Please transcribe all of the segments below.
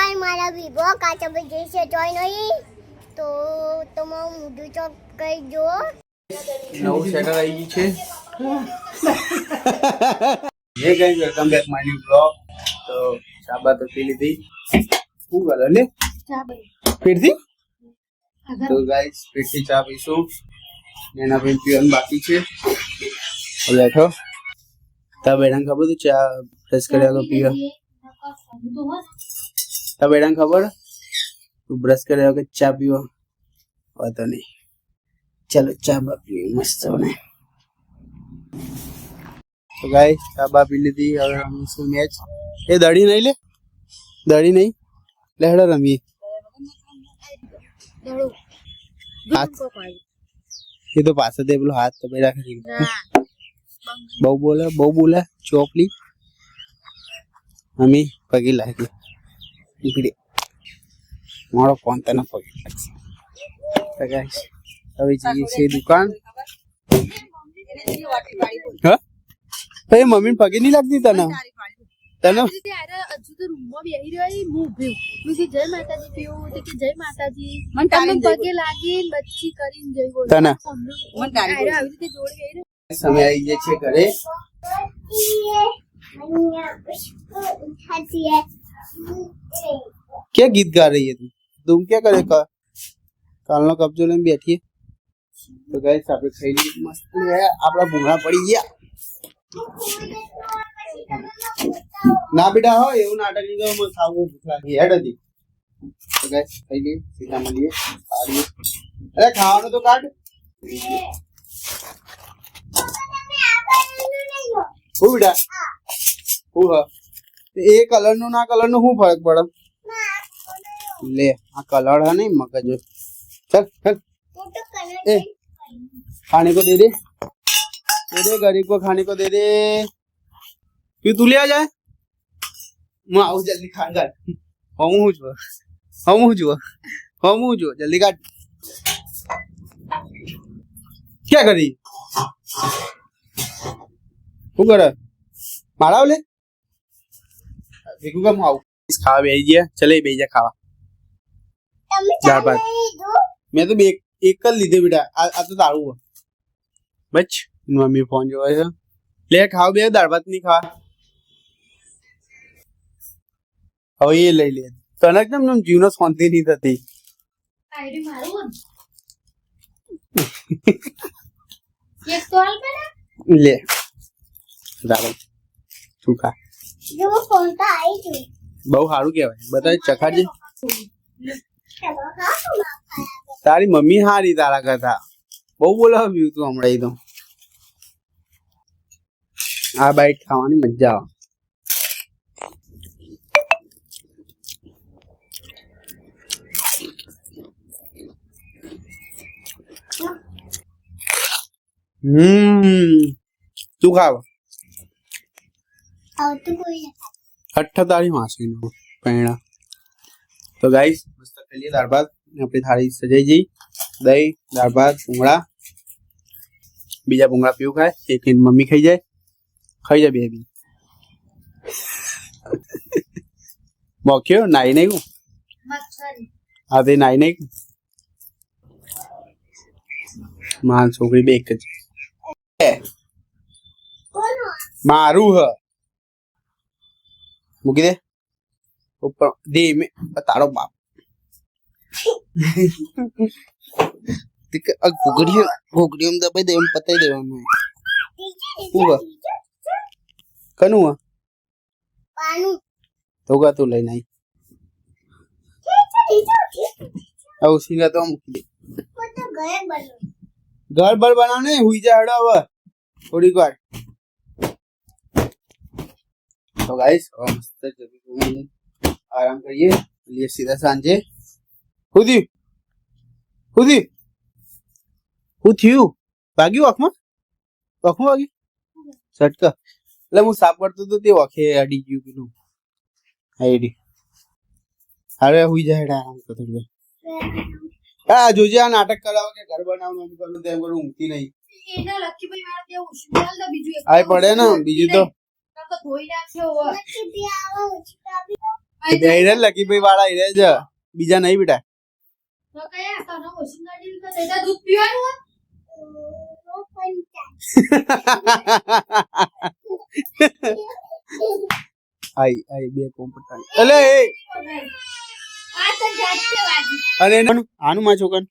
Guys मारा Vivo काचा बजे से जॉइन हुई तो तुम मुझे चॉप कर दो નવું સેટર આવી ગયું છે ये guys welcome back my new blog तो चाबा तो पी ली थी શું કરે લે फिर थी तो गाइस फिर से चा पीसू એના પછી પીવાનું બાકી છે હવે બેઠો તા બેડાને ખબર તો ચા ફ્રેશ કર્યા તો પીવા તા બેડાને ખબર તું બ્રશ કર્યા કે ચા પીવો વાતો નહીં चलो चा पी मस्त बने तो गाइस चा पी ली थी और हम इसको मैच ये दड़ी नहीं ले दड़ी नहीं लहड़ा रमी हाथ ये तो पास दे बोलो हाथ तो बेड़ा खरी बहु बोला चोपली हमी पगी लागे इकडे मारो फोन तना पगी तो गाइस अभी जी से दुकान हाँ तो ये मम्मी पगे नहीं लगती तना तना હજુ તો રૂમમાં બેહી રહ્યો હું ઊભી મેં કે જય માતાજી પીવું તો કે જય માતાજી મને તમને પગે લાગીને બચ્ચી કરીને જઈ બોલ तना મને તારી આવી રીતે જોડી ગઈ ને समय आई जे छे करे क्या गीत गा रही है तुम क्या करे कालनो कब्जो लेने बैठी है तो गाइस આપણે ખાઈ લીધું મસ્ત છે આપડા ભૂંગળા પડી ગયા ના બેટા હો એવું નાટક નહીં કરો મને ખાવું ભૂખ લાગી હેડ હતી તો ગાઈસ ખાઈ લે સીધા મળીએ સારી અરે ખાવાનું તો કાઢ હું બેટા હું હ એ કલર નું ના કલર નું શું ફરક પડે ले आ कलर है नहीं मगज चल चल ए खाने को दे दे गरीब को खाने को दे दे क्यों तू ले आ जाए मैं आऊ जल्दी खा कर हम हूँ जो जल्दी काट क्या करी तू कर मारा बोले देखू का मैं आऊ इस खावा बेच दिया चले बेच जा खावा दाल भात मैं तो एक कर लीधे बेटा आ तो तारू बच मम्मी फोन जो है ले खाओ बे दाल भात नहीं खा अब ये ले ले तने एकदम तुम जीवनो शांति नहीं थती આઈડી મારું એક તો હાલ પેલા ले दाल तू खा जो फोन का आई थी बहु सारू कहेवाय बता चखाजे तारी मम्मी हारी तारा करता बहु बोला व्यू तू हमड़ा ही तो आ बाइट खावानी मजा आवे तू खावा और तो कोई 38 मासी नो पैणा तो गाइस मस्त खाली दाल भात अपनी थाली सजाई जी दही दाल भात भूंगड़ा बीजा भूंगड़ा पीऊ खाए एक मम्मी खाई जाए बेबी मोक्यो नाई नहीं મચ્છરી आते नाई नहीं मान छोकरी बे एक मारू है मुकी दे ऊपर दे में तारो बाप घोगड़ी में दबाई दे पता ही देवा में हुआ कनु हुआ पानी होगा तो लेना ही अब उसी का तो मुकी दे वो तो घर बनो घर भर बनाने हुई जा हड़ा हुआ थोड़ी बार तो गाइस मस्त जल्दी आराम करिए लिए सीधा सांझे खुदी थी भाग्યું આંખમાં વાગી સટકા એટલે હું સાફ કરતો તો તે વખે અડી ગયું પેલું આઈડી હવે હુઈ જાય આરામ કરતો હા જોજે આ નાટક કરાવો કે ઘર બનાવવાનું એમ કરું તેમ કરું ઊંઘતી નહીં એના લક્કીભાઈ વાળા ત્યાં ઉછળાલ દા બીજું એક આય પડે ને બીજું તો તો ધોઈ નાખ્યો હોય लकी भी आवा उसका भी હિરેન લકીભાઈ વાળા હિરે જ બીજા નહીં બેટા. તો કયા તને વોશિંગ ગાડી તો દેતા દૂધ પીવાનું આઈ બે કોમ્પ્યુટર અલે એ આ તો જાતે વાજી અરે આનું માં છોકન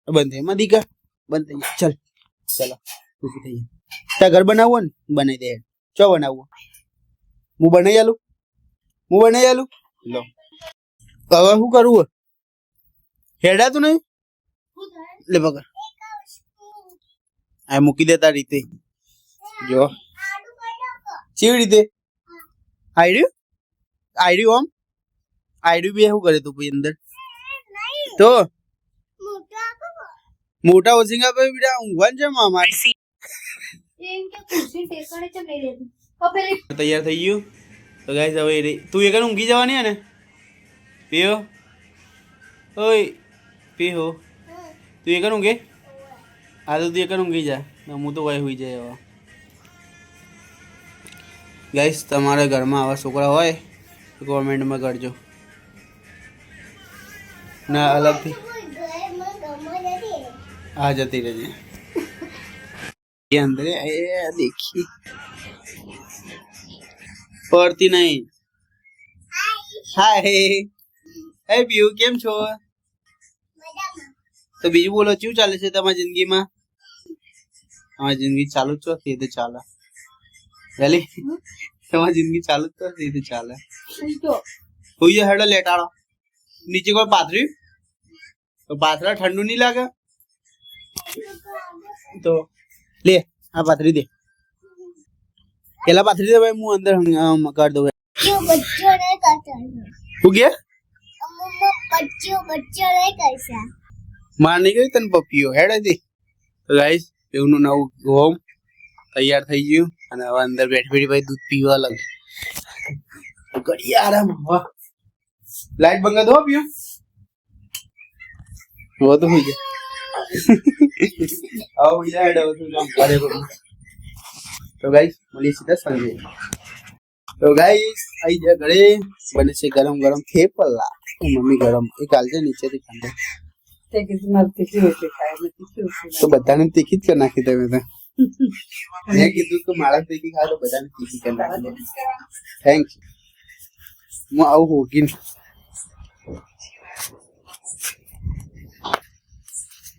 બંધ થઈ માં દીકા બંધ થઈ ચલ ચલો ઊભી થઈ ત્યાં ઘર બનાવવું ને બનાવી દે ચો બનાવવું હું બનાવી આલું લો હવે શું કરવું હેડા તું નહીં શું થાય લે પકડ આ મૂકી દેતા રીતે જો કેવી રીતે આઈડ્યું બી શું કરે તું પછી અંદર તો મોટા ઓસિંગા ભાઈ બેટા ઊંઘવાનું છે મામા એમ કે ખુરશી ટેકણે છે નહીં લેતું પેલી તૈયાર થઈ ગયું તો ગાઈસ હવે તું એક ઊંઘી જવાની હે ને પીઓ ઓય પીહો તું એક ઊંઘે આ તો તું એક ઊંઘી જા હું તો વાય હોઈ જાય હવે ગાઈસ તમારા ઘરમાં આવા છોકરા હોય તો કોમેન્ટમાં કરજો ના અલગથી આ જતી રહેજે ये अंदर है देखिए पड़ती नहीं हाय हे पीयू केम छो तो बीजू बोलो क्यों चाले છે તમારી જિંદગીમાં તમારી જિંદગી ચાલુ જ છે તે ચાલે વેલી તમારી જિંદગી ચાલુ જ છે તે ચાલે તો હોઈએ હેડો લેટાડો નીચે કોઈ પાથરી તો પાથરા ઠંડુ નહીં લાગે તો ले आ पाथरी दे केला पाथरी दे भाई मुंह अंदर कर दो क्यों बच्चों ने करता हो गया अम्मा बच्चों ने कैसा मार नहीं गई तन पपियो हेड दे तो गाइस पेउनु नव होम तैयार થઈ ગયું અને હવે અંદર બેઠી બેઠી ભાઈ દૂધ પીવા લાગે તો ઘડી આરામ વાહ લાઈટ બંધ દો પીઓ वो तो हो गया आओ इधर हेड हो तुम करे को तो गाइस बोलिए सीधा संजय तो गाइस आई जा घरे बने से गरम गरम थेपला मम्मी गरम एक आलजे नीचे થી ખાંડે તે કીધું મારે તીખી રોટલી ખાય એટલે તીખી રોટલી તો બધાને તીખી જ કરી નાખી તમે તો મેં કીધું કે મારા તીખી ખાય તો બધાને તીખી કરી નાખી થેન્ક્સ હું આવું હોગીન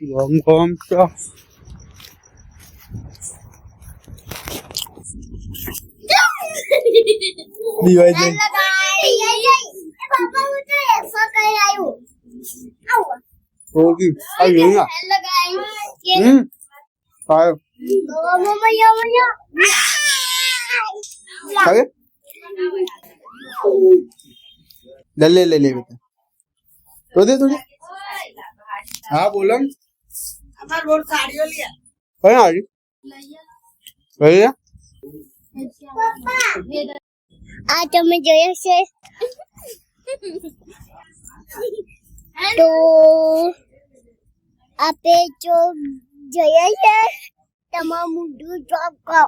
ગમ તો દીવાય છે पापा वो तो ऐसा कर आयो आओ હોગી આ યોના हेलो गाइस આયો मम्मा या ખાવે ले ले ले बेटा तो दे तुझे हाँ बोलो અમાર રોડ સાડીઓ લે कहीं आ रही भैया આ તમે જોયો છે તો આપે જો જોયા છે તમારું મોઢું ચોખ્ખો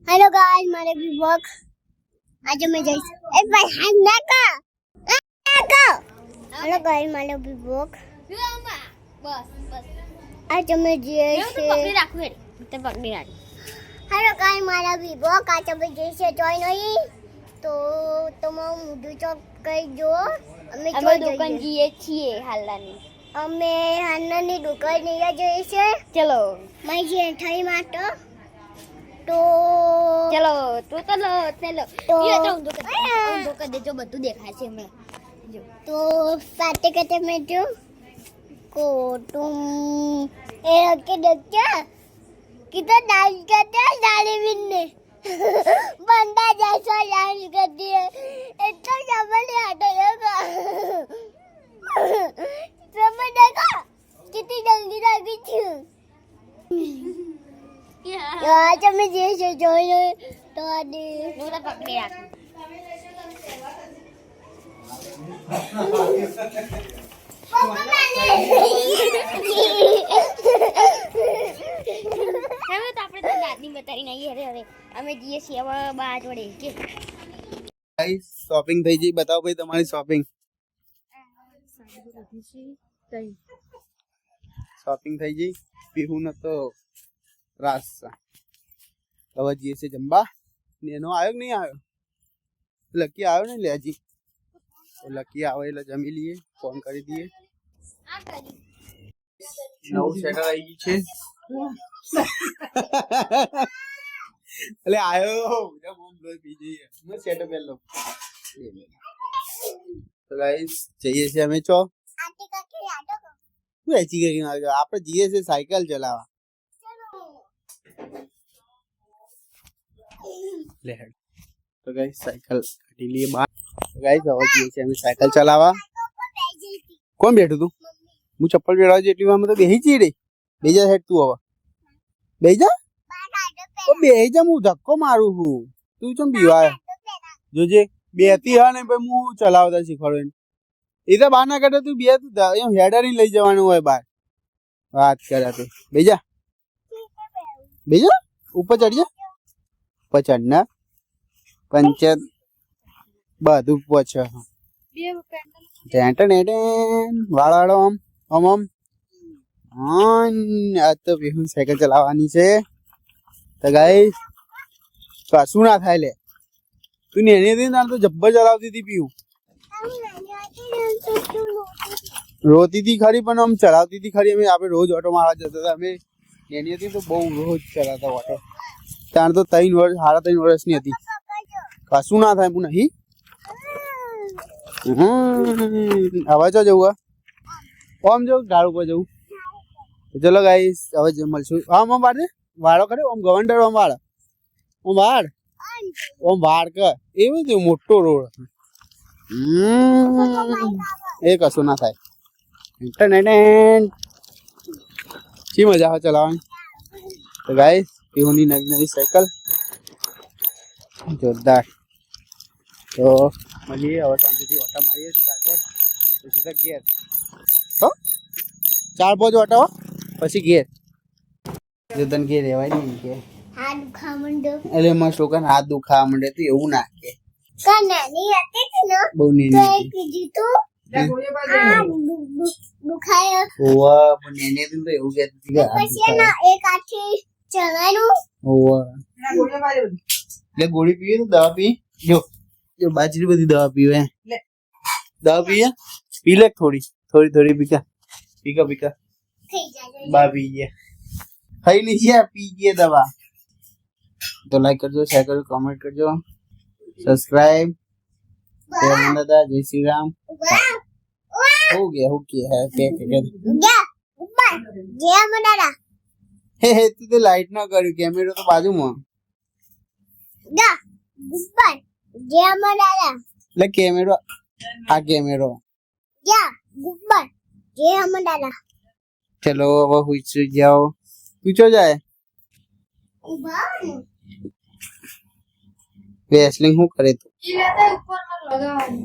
હેલો ગાઈસ મારે બી વર્ક આજે મેં જઈશ એ ભાઈ હાથ ના કા હેલો ગાઈસ મારે બી વર્ક આજે મેં જઈશ હેલો ગાઈસ મારા બી વર્ક આજે મેં જઈશ જોઈન હોઈ તો તમારું મોઢું ચોક કરી જો અમે દુકાન જઈએ છીએ હાલની અમે હાલની દુકાન જઈએ છે ચલો મારી જેઠાઈ માટે તો ચલો તો ચલો ચલો તો દેજો બધું દેખાય છે હમણાં જો તો સાથે કતે મેં જો को तुम के देखा कितना डांस करते हैं डाली बिन्ने बंदा जैसा डांस करती है इतना समझ नहीं आता होगा समझ देखा कितनी जल्दी लगी थी आज मैं जैसे जोई तो आदि पूरा पकड़े रखा અમે તો આપણે તો દાદની બતાવી નહીં હવે અમે જઈએ છીએ હવે બા જોડે કે ગાઈસ શોપિંગ થઈ ગઈ. બતાવો ભાઈ તમારી શોપિંગ. શોપિંગ થઈ ગઈ. પીવું ન તો રાસ. હવે જઈએ છે જમવા. એનો આવ્યો કે નહીં આવ્યો? લકી આવ્યો ને લે હજી. લકી આવે એટલે જમી લઈએ. ફોન કરી દઈએ. નવું સેટર આવી ગયું છે. એટલે આવ્યો સેટર પહેલો. તો ગાઈસ જઈએ છીએ અમે ચો. શું એચી કરી આપણે જઈએ છીએ સાયકલ ચલાવવા. લે તો ગાઈસ સાયકલ કાઢી લઈએ બહાર. ગાઈસ હવે જઈએ છીએ અમે સાયકલ ચલાવવા. કોણ બેઠું તું? હું ચપ્પલ પહેરવા જેટલી વાર તો બેહી જઈ રહી. બેજા હેડ તું હવે બેજા. બેજા હું ધક્કો મારું છું. તું ચમ બીવાય જોજે. બેતી હા ને ભાઈ હું ચલાવતા શીખવાડું. એ તો બહાર ના કાઢે તું બે તું હેડર લઈ જવાનું હોય બહાર. વાત કર્યા તું બેજા. બેજા ઉપર ચડજે. ઉપર ચડના પંચાયત બધું પછ વાળો આમ આમ આમ. આજ તો પીહું સાયકલ ચલાવવાની છે. તો ગાઈસ કશું ના થાય લે. તું નેની હતી ને તો જબ્બર ચલાવતી હતી પીવું. રોતી હતી ખરી પણ આમ ચલાવતી હતી ખરી. અમે આપણે રોજ ઓટો મારવા જતા હતા. અમે નેની હતી તો બહુ રોજ ચલાવતા ઓટો. ત્યાં તો 3 વર્ષ 3.5 વર્ષની હતી. કશું ના થાય હું નહીં. હવે ચો જવું? આમ જવું ઢાળ ઉપર જવું. ચલો ગાઈસ હવે મળશું. આમ આમ વાળ વાળો કરે આમ ગવંડર આમ વાળ આમ વાળ આમ વાળ કર. એવું થયું મોટો રોડ. એ કશું ના થાય. શી મજા આવે ચલાવવાની. તો ગાઈસ પીહુની નવી નવી સાયકલ જોરદાર. તો મળીએ હવે શાંતિથી ઓટા મારીએ 4-5 પછી તો ઘેર. હો 4-5 ઓટા પછી ઘેર. જો તને ઘેર રહેવાય નહીં કે હાથ દુખા માંડ્યો. એટલે એમાં છોકરાને હાથ દુખાવા માંડે તો એવું ના કે કા નાની હતી ને બહુ તો નેની એ કીધું તું દુખાય. ઓવા પણ નેની હતી તો એવું કહેતી હતી કે હાથ પછી દુખાય. ના એક આથી ચલાયનું. ઓવા એટલે ગોળી પીએ તો દવા પી. જો જો બાજરી બધી દવા પીવે. દવા પીએ પી લે થોડી થોડી થોડી પીકા પીકા પીકા થઈ જાય. બા પી ગયા. ખાઈ લીजिए પી ગયે દવા. तो लाइक करजो शेयर करजो कमेंट करजो सब्सक्राइब दादा जय श्री राम. हो गया है क्या જા ઉપર જે મડાડા. हे तू तो लाइट ना કર્યું. કેમેરો તો બાજુમાં. જા ઉપર જે મડાડા. એટલે કેમેરો આ કેમેરો. જા ઉપર જે મડાડા. ચલો હવે હુઈ સુઈ જાઓ. તું ચો જાય ઉભા વેસલિંગ શું કરે તું? ઈ લેતા ઉપર લગાવવાની.